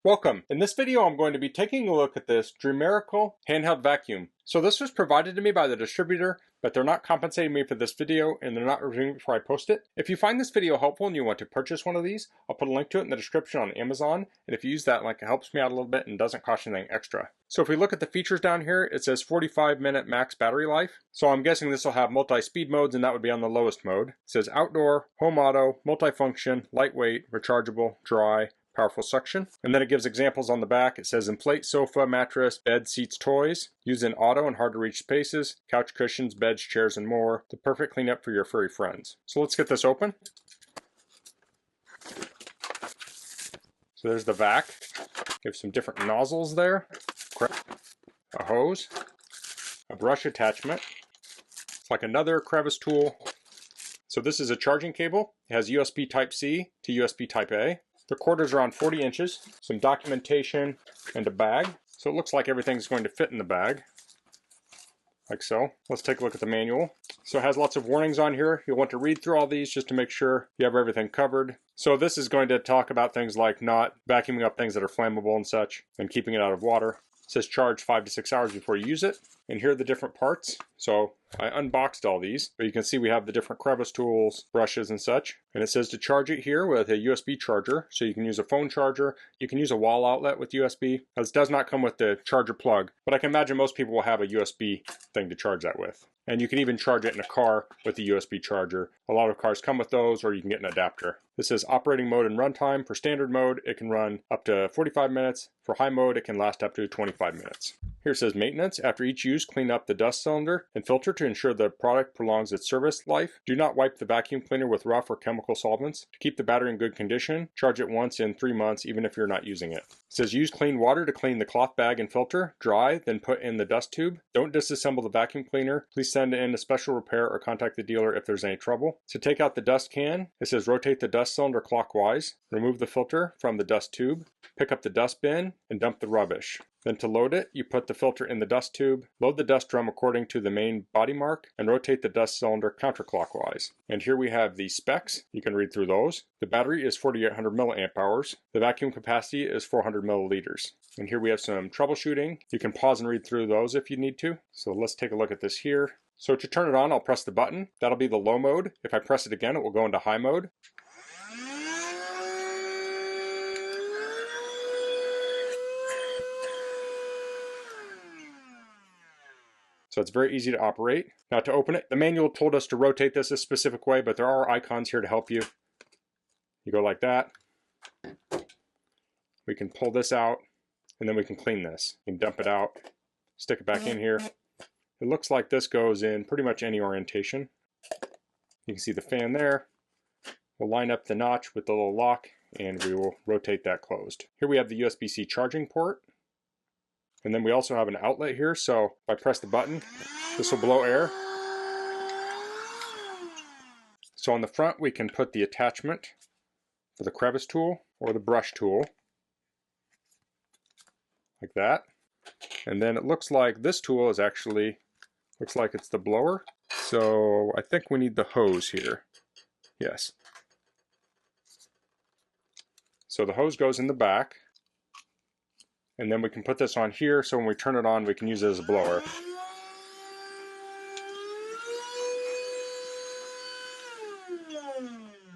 Welcome. In this video I'm going to be taking a look at this Dreamiracle Handheld Vacuum. So this was provided to me by the distributor, but they're not compensating me for this video and they're not reviewing it before I post it. If you find this video helpful and you want to purchase one of these, I'll put a link to it in the description on Amazon, and if you use that link, it helps me out a little bit and doesn't cost you anything extra. So if we look at the features down here, it says 45-minute max battery life. So I'm guessing this will have multi-speed modes, and that would be on the lowest mode. It says outdoor, home auto, multifunction, lightweight, rechargeable, dry, powerful suction. And then it gives examples on the back. It says inflate sofa, mattress, bed, seats, toys. Use in auto and hard to reach spaces, couch cushions, beds, chairs, and more. The perfect cleanup for your furry friends. So let's get this open. So there's the vac. Give some different nozzles there. A hose. A brush attachment. It's like another crevice tool. So this is a charging cable. It has USB Type-C to USB Type-A. The cord is around 40 inches, some documentation, and a bag. So it looks like everything's going to fit in the bag, like so. Let's take a look at the manual. So it has lots of warnings on here. You'll want to read through all these just to make sure you have everything covered. So this is going to talk about things like not vacuuming up things that are flammable and such, and keeping it out of water. It says charge 5 to 6 hours before you use it. And here are the different parts. So I unboxed all these, but you can see we have the different crevice tools, brushes, and such. And it says to charge it here with a USB charger. So you can use a phone charger. You can use a wall outlet with USB. This does not come with the charger plug, but I can imagine most people will have a USB thing to charge that with. And you can even charge it in a car with the USB charger. A lot of cars come with those, or you can get an adapter. This says operating mode and runtime. For standard mode, it can run up to 45 minutes. For high mode, it can last up to 25 minutes. Here it says maintenance. After each use, clean up the dust cylinder and filter to ensure the product prolongs its service life. Do not wipe the vacuum cleaner with rough or chemical solvents. To keep the battery in good condition, charge it once in 3 months, even if you're not using it. It says use clean water to clean the cloth bag and filter. Dry, then put in the dust tube. Don't disassemble the vacuum cleaner. Please send in a special repair or contact the dealer if there's any trouble. To take out the dust can, it says rotate the dust cylinder clockwise. Remove the filter from the dust tube. Pick up the dust bin and dump the rubbish. Then to load it, you put the filter in the dust tube, load the dust drum according to the main body mark, and rotate the dust cylinder counterclockwise. And here we have the specs. You can read through those. The battery is 4800 milliamp hours. The vacuum capacity is 400 milliliters. And here we have some troubleshooting. You can pause and read through those if you need to. So let's take a look at this here. So to turn it on, I'll press the button. That'll be the low mode. If I press it again, it will go into high mode. So it's very easy to operate. Now to open it, the manual told us to rotate this a specific way, but there are icons here to help you. You go like that. We can pull this out, and then we can clean this. You can dump it out, stick it back in here. It looks like this goes in pretty much any orientation. You can see the fan there. We'll line up the notch with the little lock, and we will rotate that closed. Here we have the USB-C charging port. And then we also have an outlet here, so if I press the button, this will blow air. So on the front, we can put the attachment for the crevice tool or the brush tool, like that. And then it looks like this tool is actually, looks like it's the blower. So I think we need the hose here. Yes. So the hose goes in the back. And then we can put this on here, so when we turn it on, we can use it as a blower.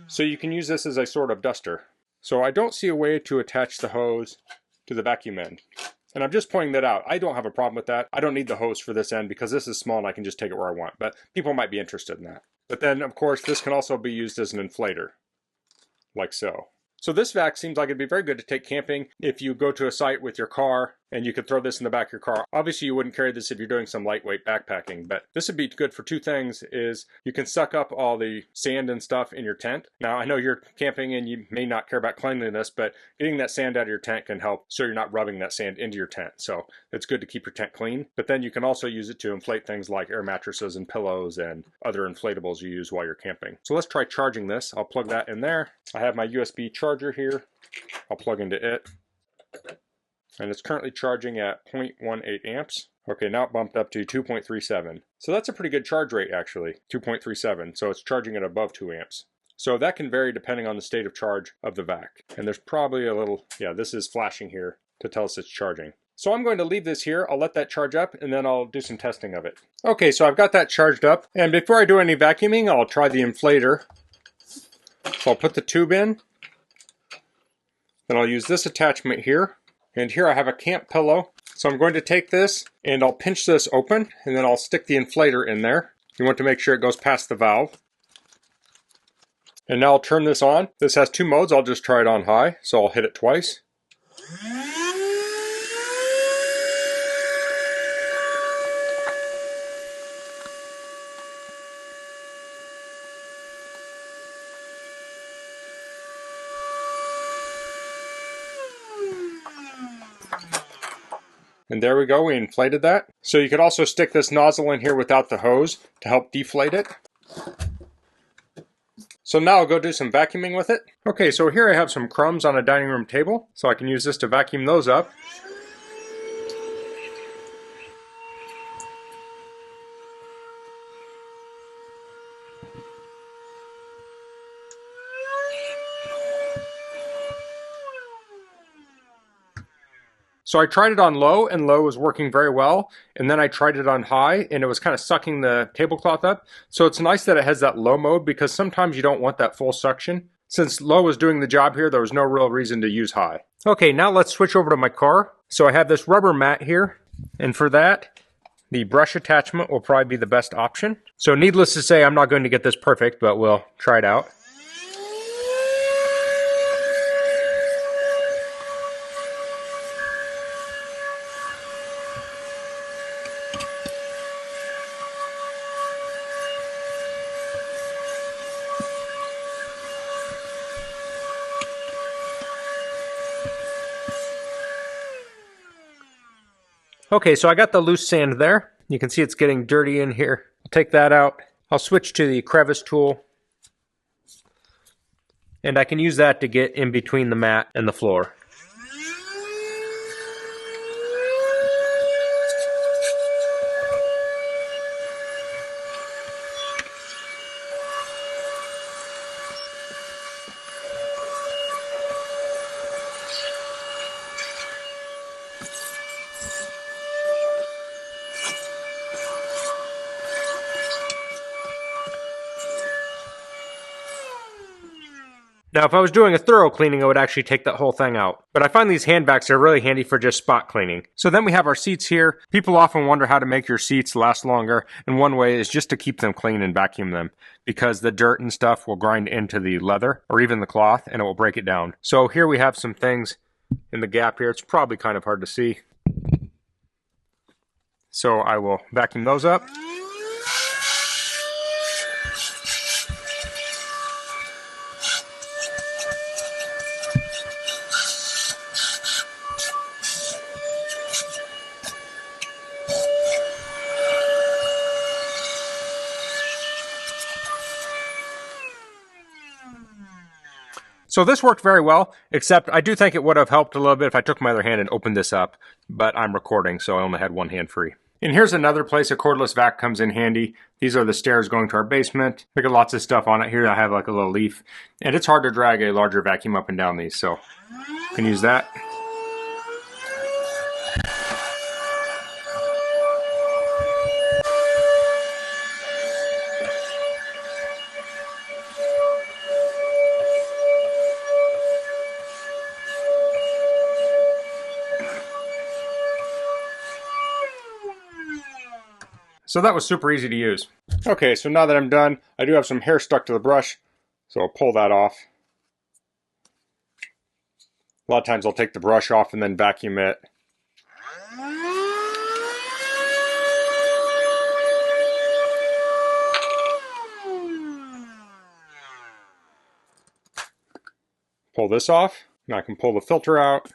So you can use this as a sort of duster. So I don't see a way to attach the hose to the vacuum end. And I'm just pointing that out. I don't have a problem with that. I don't need the hose for this end because this is small and I can just take it where I want. But people might be interested in that. But then, of course, this can also be used as an inflator, like so. So this vac seems like it'd be very good to take camping if you go to a site with your car and you could throw this in the back of your car. Obviously you wouldn't carry this if you're doing some lightweight backpacking, but this would be good for two things. Is you can suck up all the sand and stuff in your tent. Now I know you're camping and you may not care about cleanliness, but getting that sand out of your tent can help so you're not rubbing that sand into your tent. So it's good to keep your tent clean, but then you can also use it to inflate things like air mattresses and pillows and other inflatables you use while you're camping. So let's try charging this. I'll plug that in there. I have my USB charger here. I'll plug into it. And it's currently charging at 0.18 amps. Okay, now it bumped up to 2.37. So that's a pretty good charge rate actually, 2.37. So it's charging at above 2 amps. So that can vary depending on the state of charge of the vac. And there's probably a little, yeah, this is flashing here to tell us it's charging. So I'm going to leave this here. I'll let that charge up and then I'll do some testing of it. Okay, so I've got that charged up. And before I do any vacuuming, I'll try the inflator. So I'll put the tube in. Then I'll use this attachment here. And here I have a camp pillow. So I'm going to take this and I'll pinch this open and then I'll stick the inflator in there. You want to make sure it goes past the valve. And now I'll turn this on. This has 2 modes. I'll just try it on high. So I'll hit it twice. And there we go, we inflated that. So you could also stick this nozzle in here without the hose to help deflate it. So now I'll go do some vacuuming with it. Okay, so here I have some crumbs on a dining room table, so I can use this to vacuum those up. So I tried it on low, and low was working very well, and then I tried it on high, and it was kind of sucking the tablecloth up. So it's nice that it has that low mode, because sometimes you don't want that full suction. Since low was doing the job here, there was no real reason to use high. Okay, now let's switch over to my car. So I have this rubber mat here, and for that, the brush attachment will probably be the best option. So needless to say, I'm not going to get this perfect, but we'll try it out. Okay, so I got the loose sand there. You can see it's getting dirty in here. I'll take that out. I'll switch to the crevice tool. And I can use that to get in between the mat and the floor. Now, if I was doing a thorough cleaning, I would actually take that whole thing out. But I find these hand vacs are really handy for just spot cleaning. So then we have our seats here. People often wonder how to make your seats last longer, and one way is just to keep them clean and vacuum them, because the dirt and stuff will grind into the leather or even the cloth, and it will break it down. So here we have some things in the gap here. It's probably kind of hard to see. So I will vacuum those up. So this worked very well, except I do think it would have helped a little bit if I took my other hand and opened this up, but I'm recording, so I only had one hand free. And here's another place a cordless vac comes in handy. These are the stairs going to our basement. Look at lots of stuff on it. Here I have like a little leaf, and it's hard to drag a larger vacuum up and down these, so you can use that. So that was super easy to use. Okay, so now that I'm done, I do have some hair stuck to the brush, so I'll pull that off. A lot of times I'll take the brush off and then vacuum it. Pull this off, and I can pull the filter out,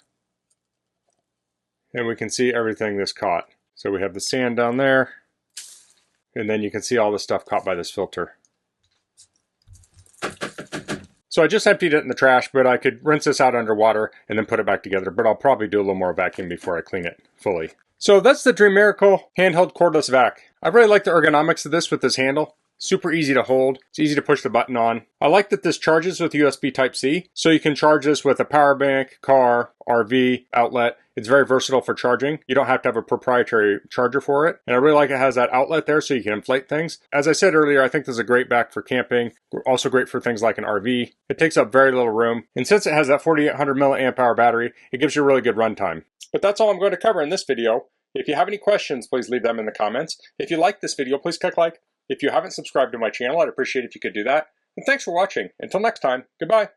and we can see everything this caught. So we have the sand down there, and then you can see all the stuff caught by this filter. So I just emptied it in the trash, but I could rinse this out under water and then put it back together, but I'll probably do a little more vacuum before I clean it fully. So that's the Dreamiracle Handheld Cordless Vac. I really like the ergonomics of this with this handle. Super easy to hold. It's easy to push the button on. I like that this charges with USB Type-C, so you can charge this with a power bank, car, RV, outlet. It's very versatile for charging. You don't have to have a proprietary charger for it. And I really like it has that outlet there so you can inflate things. As I said earlier, I think this is a great back for camping. Also great for things like an RV. It takes up very little room. And since it has that 4800 milliamp hour battery, it gives you a really good runtime. But that's all I'm going to cover in this video. If you have any questions, please leave them in the comments. If you like this video, please click like. If you haven't subscribed to my channel, I'd appreciate it if you could do that. And thanks for watching. Until next time, goodbye.